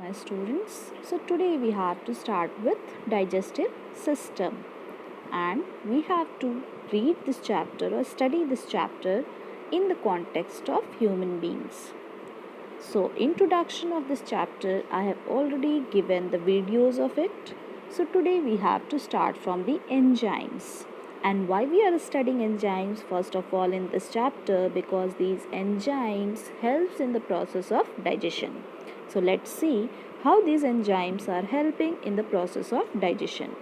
my students. So today we have to start with digestive system, and we have to read this chapter or study this chapter in the context of human beings. So introduction of this chapter I have already given the videos of it. So today we have to start from the enzymes. And why we are studying enzymes first of all in this chapter, because these enzymes helps in the process of digestion. So let's see how these enzymes are helping in the process of digestion.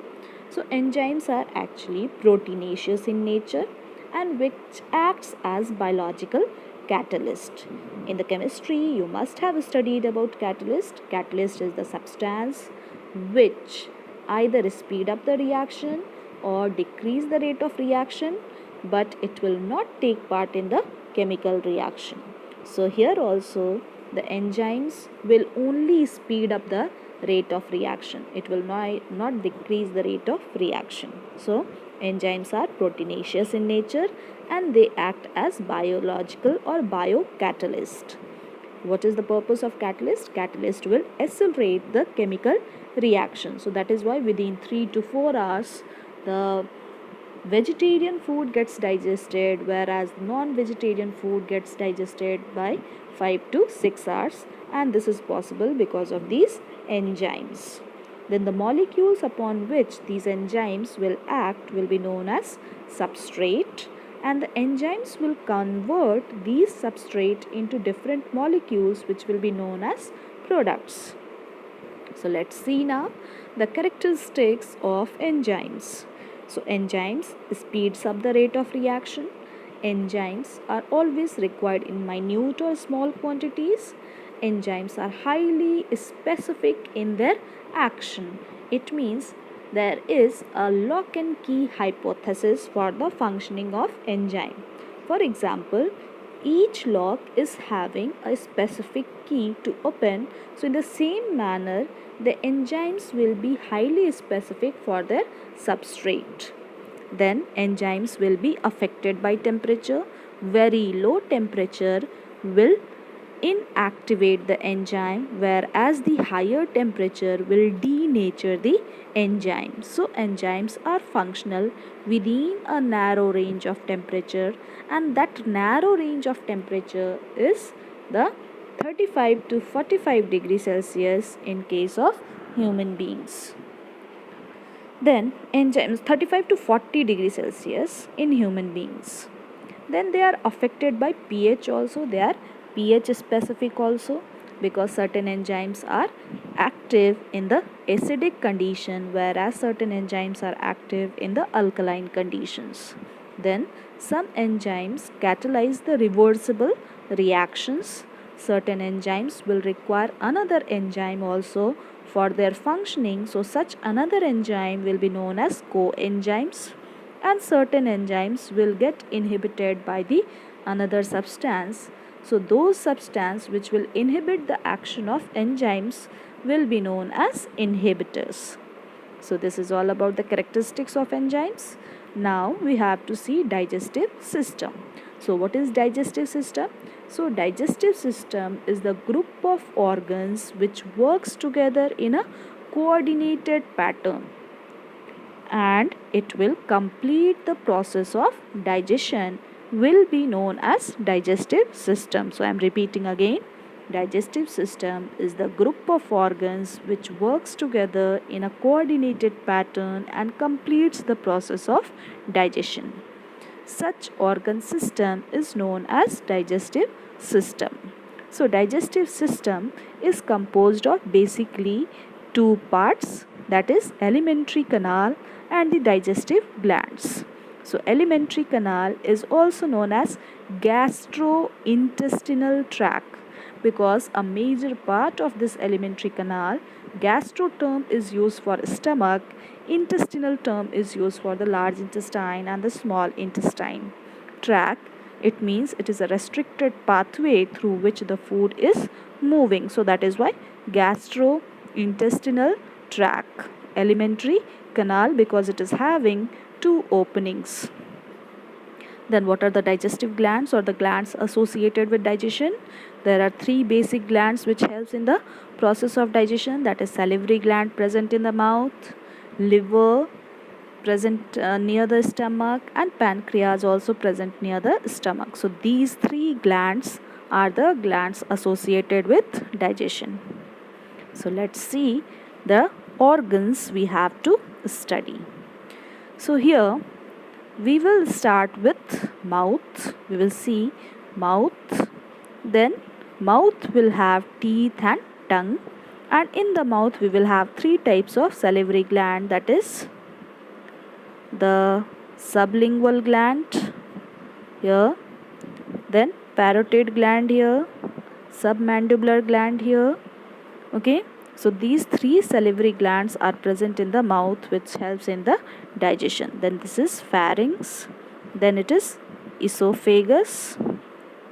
So enzymes are actually proteinaceous in nature and which acts as biological catalyst. In the chemistry, you must have studied about catalyst. Catalyst is the substance which either speed up the reaction or decrease the rate of reaction, but it will not take part in the chemical reaction. So here also the enzymes will only speed up the rate of reaction. It will not decrease the rate of reaction. So enzymes are proteinaceous in nature and they act as biological or biocatalyst. What is the purpose of catalyst? Catalyst will accelerate the chemical reaction. So that is why within 3 to 4 hours the vegetarian food gets digested, whereas non-vegetarian food gets digested by 5 to 6 hours, and this is possible because of these enzymes. Then the molecules upon which these enzymes will act will be known as substrate, and the enzymes will convert these substrate into different molecules which will be known as products. So let's see now the characteristics of enzymes. So enzymes speeds up the rate of reaction. Enzymes are always required in minute or small quantities. Enzymes are highly specific in their action. It means there is a lock and key hypothesis for the functioning of enzyme. For example, each lock is having a specific key to open. So in the same manner, the enzymes will be highly specific for their substrate. Then enzymes will be affected by temperature. Very low temperature will inactivate the enzyme, whereas the higher temperature will denature the enzyme. So enzymes are functional within a narrow range of temperature, and that narrow range of temperature is the 35 to 45 degrees Celsius in case of human beings. Then enzymes 35 to 40 degrees Celsius in human beings. Then they are affected by pH also. They are pH specific also, because certain enzymes are active in the acidic condition, whereas certain enzymes are active in the alkaline conditions. Then some enzymes catalyze the reversible reactions. Certain enzymes will require another enzyme also for their functioning, so such another enzyme will be known as coenzymes. And certain enzymes will get inhibited by the another substance. So those substances which will inhibit the action of enzymes will be known as inhibitors. So this is all about the characteristics of enzymes. Now we have to see digestive system. So what is digestive system? So digestive system is the group of organs which works together in a coordinated pattern, and it will complete the process of digestion will be known as digestive system. So I am repeating again. Digestive system is the group of organs which works together in a coordinated pattern and completes the process of digestion. Such organ system is known as digestive system. So digestive system is composed of basically two parts, that is alimentary canal and the digestive glands. So alimentary canal is also known as gastrointestinal tract, because a major part of this alimentary canal, gastro term is used for stomach, intestinal term is used for the large intestine and the small intestine. Tract, it means it is a restricted pathway through which the food is moving. So that is why gastrointestinal tract, alimentary canal, because it is having two openings. Then what are the digestive glands or the glands associated with digestion? there are three basic glands which helps in the process of digestion, that is salivary gland present in the mouth, liver present near the stomach, and pancreas also present near the stomach. So these three glands are the glands associated with digestion. So let's see the organs we have to study. So here we will start with mouth. We will see mouth. Then mouth will have teeth and tongue, and in the mouth we will have three types of salivary gland, that is the sublingual gland here, then parotid gland here, submandibular gland here. Okay, so these three salivary glands are present in the mouth which helps in the digestion. Then this is pharynx, then it is esophagus.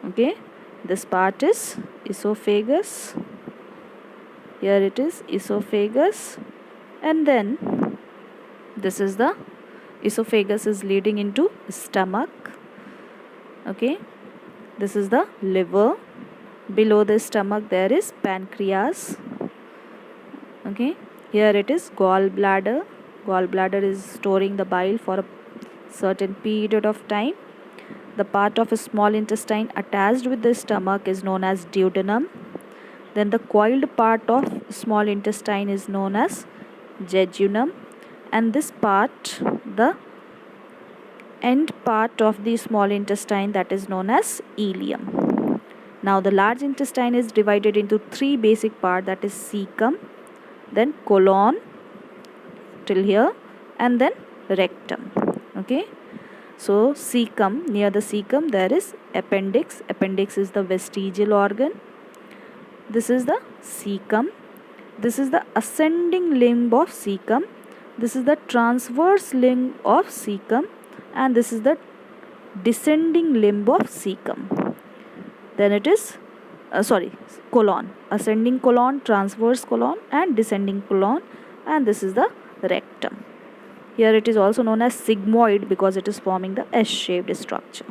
Okay, this part is esophagus, here it is esophagus, and then this is the esophagus is leading into stomach. Okay, this is the liver, below the stomach there is pancreas. Okay, here it is gallbladder. Gallbladder is storing the bile for a certain period of time. The part of a small intestine attached with the stomach is known as duodenum. Then the coiled part of small intestine is known as jejunum, and this part, the end part of the small intestine, that is known as ileum. Now the large intestine is divided into three basic parts, that is cecum, then colon till here, and then rectum. Okay, so cecum, near the cecum there is appendix. Appendix is the vestigial organ. This is the cecum. This is the ascending limb of cecum. This is the transverse limb of cecum, and this is the descending limb of cecum. Then it is colon, ascending colon, transverse colon, and descending colon, and this is the rectum. Here it is also known as sigmoid because it is forming the S-shaped structure.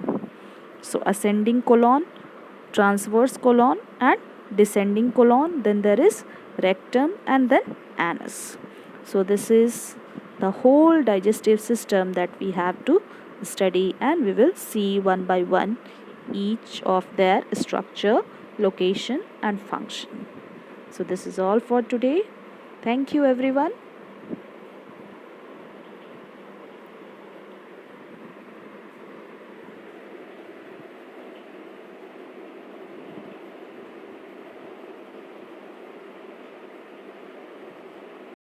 So ascending colon, transverse colon, and descending colon, then there is rectum, and then anus. So this is the whole digestive system that we have to study, and we will see one by one each of their structure, location, and function. So this is all for today. Thank you everyone.